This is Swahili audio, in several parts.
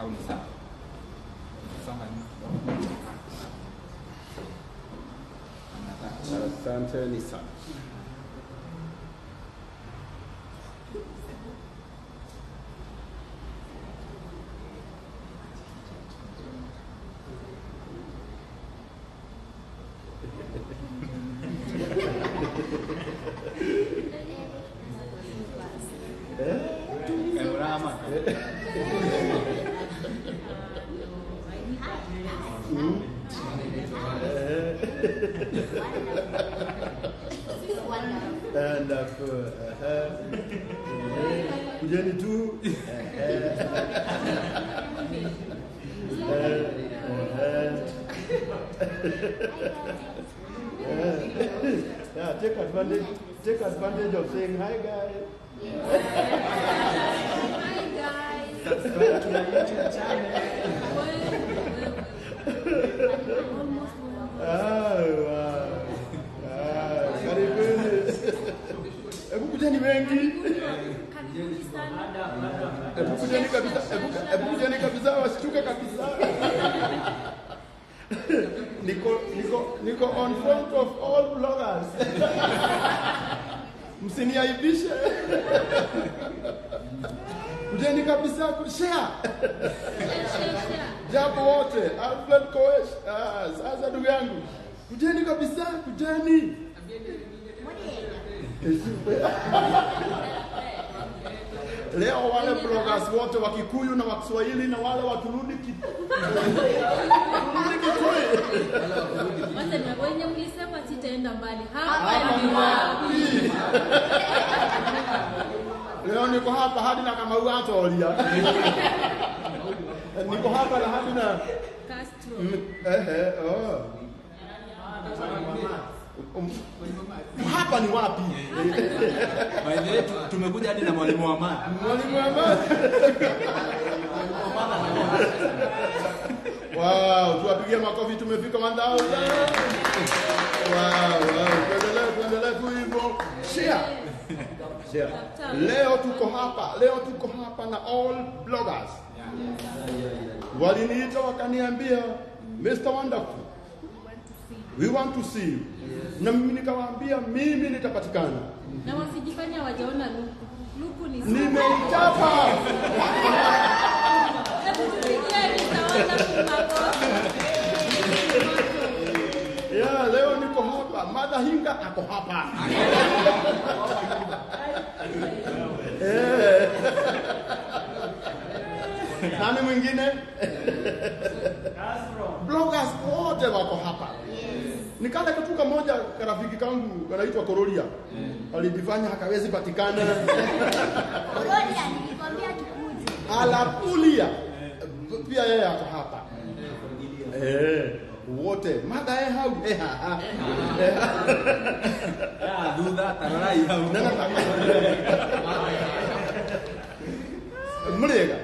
au ni sawa? Songa nyuma. Asante ni sana. Kujeni tu. Yeah, take advantage of saying hi guys. Hi guys. Subscribe to my YouTube channel. Karibuni. Hebu kujeni wengi. Hebu kujeni kabisa wasituke kabisa. Niko on front of all bloggers. Msiniaibishe. Kujeni kabisa kushare. Jambo wote, Alfred Koesh. Sasa ndugu yangu. Kujeni kabisa, kujeni. Leo wale bloggers wote wa Kikuyu na wa Kiswahili na wale wa Kirundi Wote na wenye mlisema sitaenda mbali. Hapa ni wapi? Leo niko hapa hadi na kama uatolia. Niko hapa na hadi na Castro. Hapa ni wapi? By the way, tumekuja hadi na mwalimu wa math. Mwalimu wa math. Wow, tuwapigie makofi, tumefika 1000. Wow. Tuendelee tu hivyo. Share. Leo tuko hapa na all bloggers. Waliniita wakaniambia, Mr. Wonderful, we want to see you. Na mimi nikawaambia mimi nitapatikana. Na wasijifanya wajaona luku. Luku ni sawa. Nimeichapa. Hebu tupigie nitaona makofi. Yeah, leo niko hapa. Mother Hinga ako hapa. Nani mwingine? Bloggers wote wako hapa. Nikale kitu kimoja rafiki kangu anaitwa Korolia. Alijifanya hakawezi patikana. Korolia nilikwambia kikuji. Alapulia. Pia yeye ako hapa. Wote mada hau Duda tarai hau. Murega.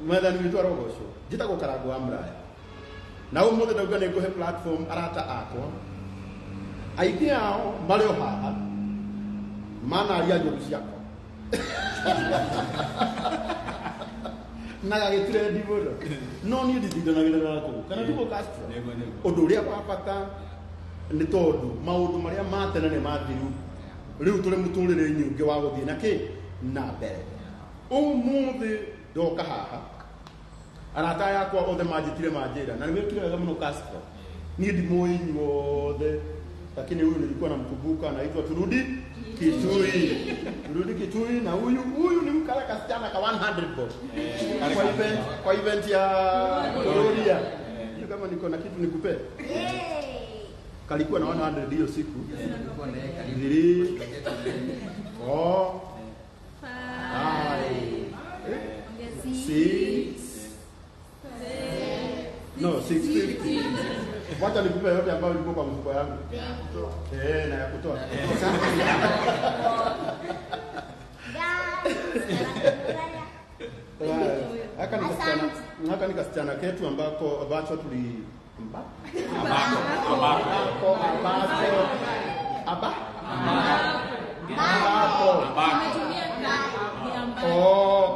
Mada ni vitu arogosho. Jitako Karangu wa Muraya. Na umuthi ndauga ni nguhe platform arata akwa. Aingĩ ao marĩ o haha manaria njũru ciakwa. Na gagĩtrendi mũno. No niĩ ndithindanagĩrĩra kũu. Kana tuko Castro. Ũndũ ũrĩa wa bata nĩ tondũ maũndũ marĩa ma tene nĩ mathiru. Rĩu tũrĩ mũtũrĩre-inĩ ũngĩ wa gũthiĩ na kĩ na mbere. Ũmũthĩ ndoka haha. Arata yakwa othe manjĩtire manjĩra na nĩwĩkire wega mũno Castro. Niĩ ndimũĩ inyuothe, lakini huyu nilikuwa namkumbuka anaitwa Turudi Kitui na huyu ni mkale kasichana ka 100 bob. Kwa event ya Muraya. Hiyo kama niko na kitu nikupe. Kalikuwa na 100 hiyo siku. Ndiri. Oh. 650. Wacha nikupe yote ambayo ilikuwa kwa mfuko yangu. Na ya kutoa. Haka nikasichana ketu ambacho tuli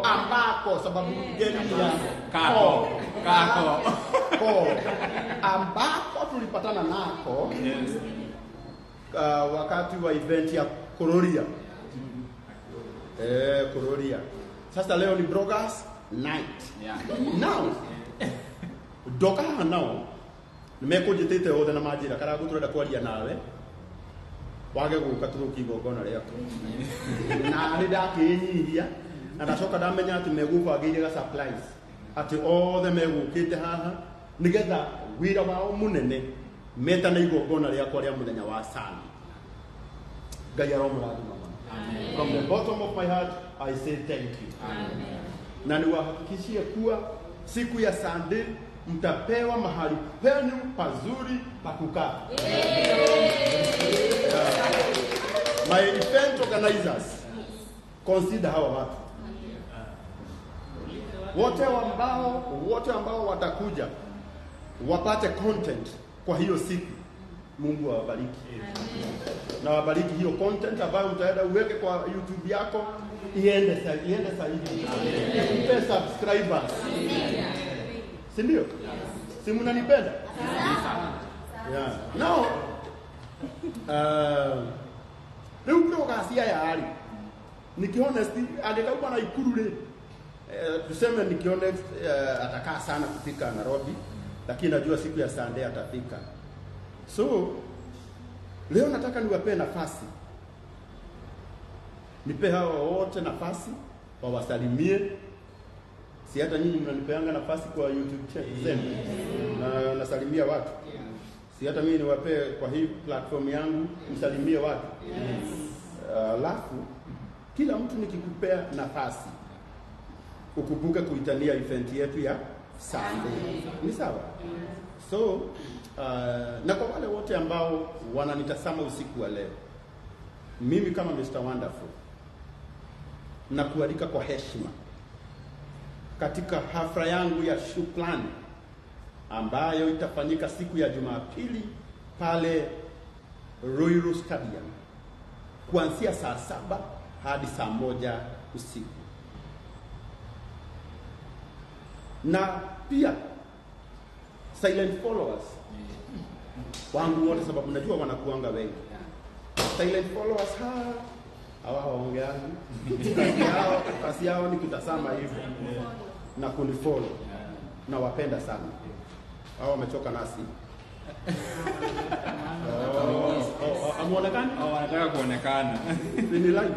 ambako kako sababu mgeni ni ya Kako. Ambako tulipatana nako wakati wa event ya Kuroria. Kuroria. Sasa leo ni Bloggers Night. Now doka now nimekujitete othe na majira Karangu turenda kwaria nawe wage guka turuki gogona riako na ndakinyihia na ndacoka ndamenya ati megubangire ga supplies ati othe megukite haha nigetha wira wao munene meta na igogona riako ria muthenya wa Sunday. Ngai aromurathima. From the bottom of my heart I say thank you. Amen. Na niwahakikishie kuwa siku ya Sunday mtapewa mahali penu pazuri pa kukaa. My event organizers consider hawa watu wote ambao watakuja wapate content kwa hiyo siku. Mungu awabariki. Na wabariki hiyo content ambayo mtaenda uweke kwa YouTube yako iende sahihi. Ipe subscribers. Si ndio? Si mnanipenda? Yeah. Now leo ndio kasia ya hali. Nikihonesti angekuwa na Ikulu tuseme nikihonest atakaa sana kufika Nairobi, lakini najua siku ya Sunday atafika. So leo nataka niwape nafasi. Nipe hao wote nafasi wawasalimie. Si hata nyinyi mnanipeanga nafasi kwa YouTube channel na nasalimia watu. Si hata mimi niwape kwa hii platform yangu msalimie watu. Alafu kila mtu nikikupea nafasi ukumbuke kuitania event yetu ya Sunday. Ni sawa? So na kwa wale wote ambao wananitazama usiku wa leo, mimi kama Mr. Wonderful nakualika kwa heshima katika hafla yangu ya shukrani ambayo itafanyika siku ya Jumapili pale Ruiru Stadium kuanzia saa 7 hadi saa 1 usiku. Na pia silent followers wangu wote, sababu najua wanakuanga wengi. Silent followers hawaongeani. Kazi yao ni kutazama hivyo na kunifollow. Na wapenda sana. Hao wamechoka nasi. Amuonekana? Wanataka kuonekana. Ni live.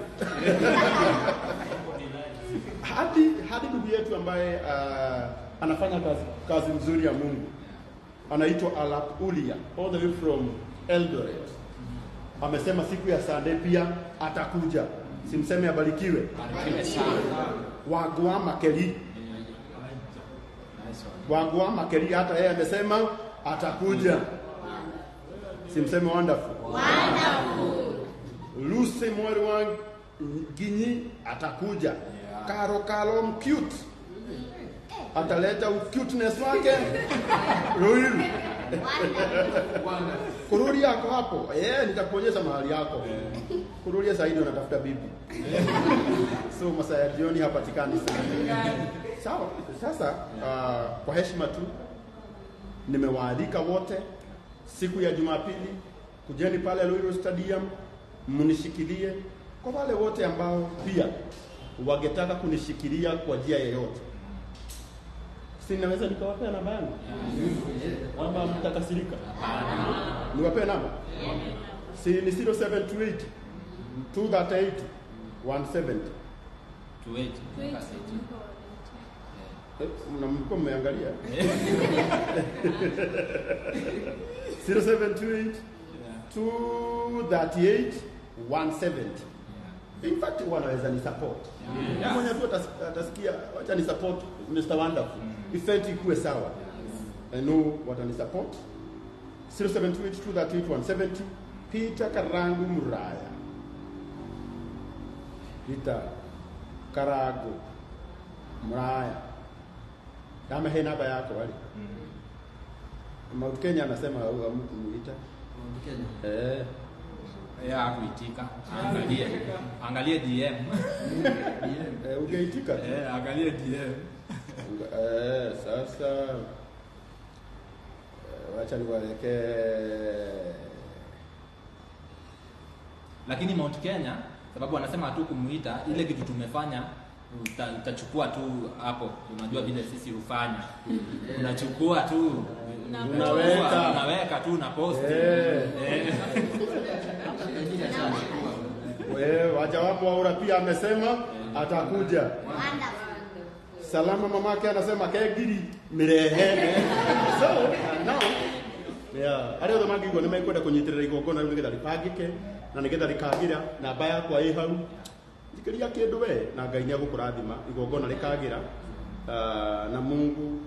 Hadi ndugu yetu ambaye anafanya kazi nzuri ya Mungu. Anaitwa Alap Ulia, all the way from Eldoret. Amesema siku ya Sunday pia atakuja. Simseme abarikiwe. Barikiwe sana. Wagwa Makeli hata yeye amesema atakuja. Simseme wonderful. Wonderful. Lucy Mwerwang Ginyi atakuja. Karo cute. Ataleta cuteness wake. Ruiru. Kururia yako hapo. Nitakuonyesha mahali yako. Kururia zaidi unatafuta bibi. So masaa ya jioni hapatikani sana. Sawa. Sasa kwa heshima tu nimewaalika wote siku ya Jumapili kujeni pale Ruiru Stadium mnishikilie. Kwa wale wote ambao pia wangetaka kunishikilia kwa njia yoyote, si naweza nikawapea namba yangu? Ama mtakasirika? Niwapee namba? Si ni 0728 238 170. 280. Mnamko mmeangalia? 0728 238 170. In fact wanaweza ni support. Mmoja tu atasikia acha ni support Mr. Wonderful. Event ikuwe sawa. I know watani support. 0728 238 170. Peter Karangu Muraya. Peter Karangu Muraya. Kama hena namba yako wali. Mount Kenya anasema au mtu muita. Mount Kenya. Ya kuitika. Angalie DM. Ungeitika? Angalie DM. Sasa wacha niwaleke. Lakini Mount Kenya sababu wanasema tu kumuita ile kitu tumefanya utachukua tu hapo. Unajua vile sisi hufanya. Unachukua tu unaweka tu na post. Wajawabu Waura pia amesema atakuja. Salama mamake anasema kegiri mirehe. So no. Ari othe mangĩigua nĩ mekwenda kũnyitĩrĩra igongona rĩu nĩgetha rĩbangĩke na nĩgetha rĩkagĩra namba yakwa ĩ hau. Thikĩria kĩndũ we na Ngai nĩ agũkũrathima igongona rĩkagĩra na Mungu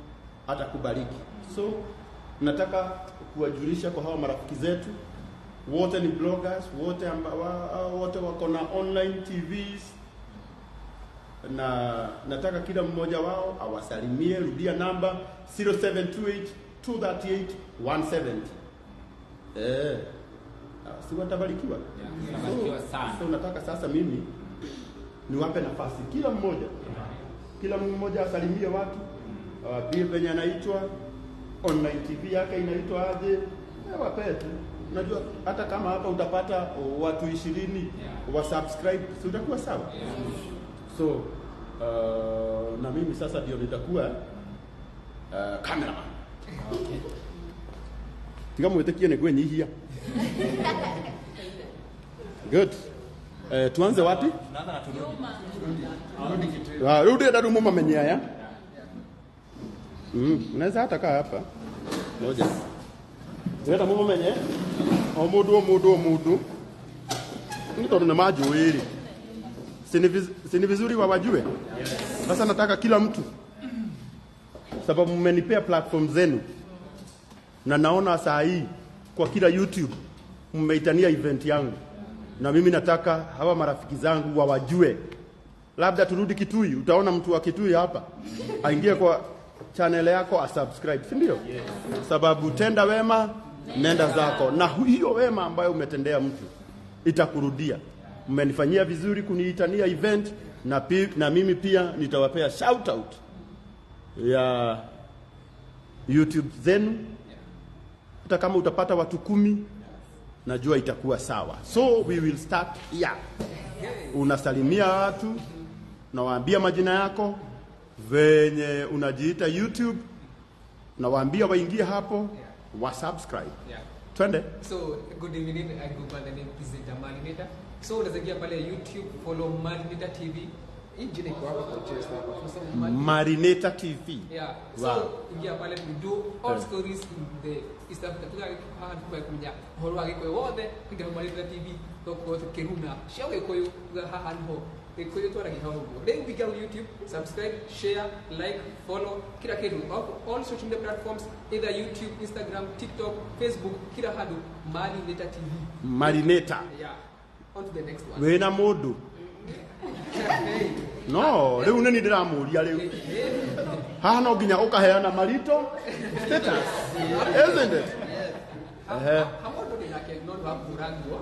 atakubariki. So nataka kuwajulisha kwa hawa marafiki zetu wote ni bloggers, wote wako na online TVs, na nataka kila mmoja wao awasalimie. Rudia namba 0728 238 170. Si watabarikiwa? Tabarikiwa sana. So nataka sasa mimi niwape nafasi kila mmoja asalimie watu, bila venye anaitwa, online TV yake inaitwa aje, wape tu. Unajua hata kama hapa utapata watu 20 wa subscribe, si utakuwa sawa? So na mimi sasa ndio nitakuwa cameraman. Okay. Tiga mwitekie ni gwenyihia. Good. Tuanze wapi? Tunaanza na turudi. Rudi ndio mama menyaya. Unaweza hata kaa hapa. Moja. Weta mama menye. Omudu. Ndio tuna majuiri. Sini vizuri wawajue. Sasa nataka kila mtu, sababu mmenipea platform zenu na naona saa hii kwa kila YouTube mmeitania event yangu, na mimi nataka hawa marafiki zangu wawajue. Labda turudi Kitui, utaona mtu wa Kitui hapa aingie kwa channel yako asubscribe, si ndio? Sababu tenda wema nenda zako, na hiyo wema ambayo umetendea mtu itakurudia. Mmenifanyia vizuri kuniitania event, na mimi pia nitawapea shout out ya YouTube zenu. Hata kama utapata watu 10, najua itakuwa sawa. So we will start here. Unasalimia watu, nawaambia majina yako, venye unajiita YouTube, nawaambia waingie hapo wa subscribe. Twende. So good evening, I go by the name Presenter Marineta. So unaweza pale YouTube, follow Marineta TV. Injini kwa hapa kwa chest hapa. Marineta TV. Yeah. Wow. So ingia pale we do all stories in the East Africa. Tuka kwa kuja holwa kwa wote kuja Marineta TV kwa Kiruna. Shawe kwa haha ho. Kwa hiyo tuara kihawo. Then we go YouTube, subscribe, share, like, follow kila kitu. All social media platforms, either YouTube, Instagram, TikTok, Facebook, kila hadu Marineta TV. Marineta. Yeah. On to the next one. Wena modu. No, leo nini ndiramuria leo. Haha no nginya ukaheana marito status. Isn't it? Hamoto ni nake no hakurangwa.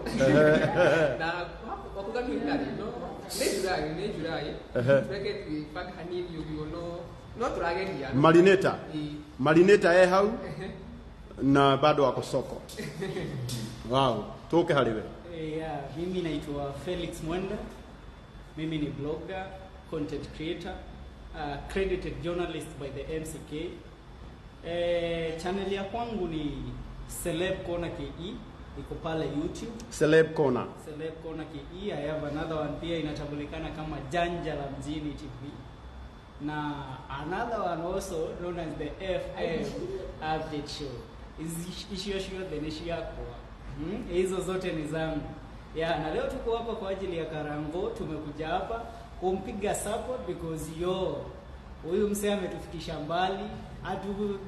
Na wakugani ndani no. Ne July. Bracket we pack hani you know. No turageria. Marineta hau na bado wako soko. Wow, toke haliwe. Yeah, mimi naitwa Felix Mwenda. Mimi ni blogger, content creator, credited journalist by the MCK. Channel ya kwangu ni Celeb Corner KE, iko pale YouTube. Celeb Corner KE. I have another one pia inatambulikana kama Janja la Mjini TV. Na another one also known as the FM Update Show. Ishio the nishi yako. Hizo zote ni zangu. Na leo tuko hapa kwa ajili ya Karangu. Tumekuja hapa kumpiga support because huyu msee ametufikisha mbali.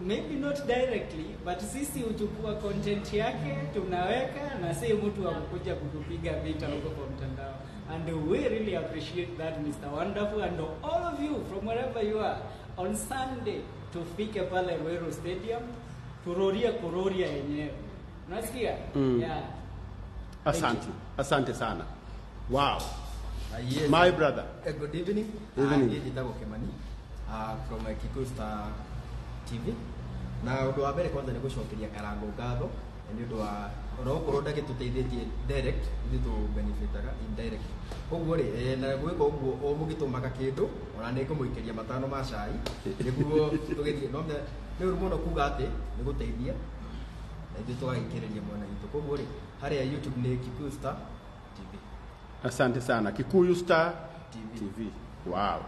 Maybe not directly, but sisi uchukua content yake tunaweka, na si mtu akukuja kutupiga vita huko kwa mtandao. And we really appreciate that, Mr. Wonderful, and all of you from wherever you are. On Sunday tufike pale Ruiru Stadium, turoria yenyewe. Unasikia? Yeah. Asante sana. Wow. Yes. My brother. Good evening. Evening. Nditagwo Kimani from Kikuyu Star TV. Na undu wa mbere kwanza ni gucokeria Karangu ngatho ni undu wa orokorwo ndagituteithĩtie direct ithu tu benefitaga indirect. Koguo ri na gwika uguo o mugitumaga kindu ona ni kumuikeria matano ma cai niguo tugithie no ni uru muno kuga ati ni guteithia na ithu tugagikiriria mwana gitu. Koguo ri haria YouTube ni Kikuyu Star TV. Asante sana. Kikuyu Star TV. Wow.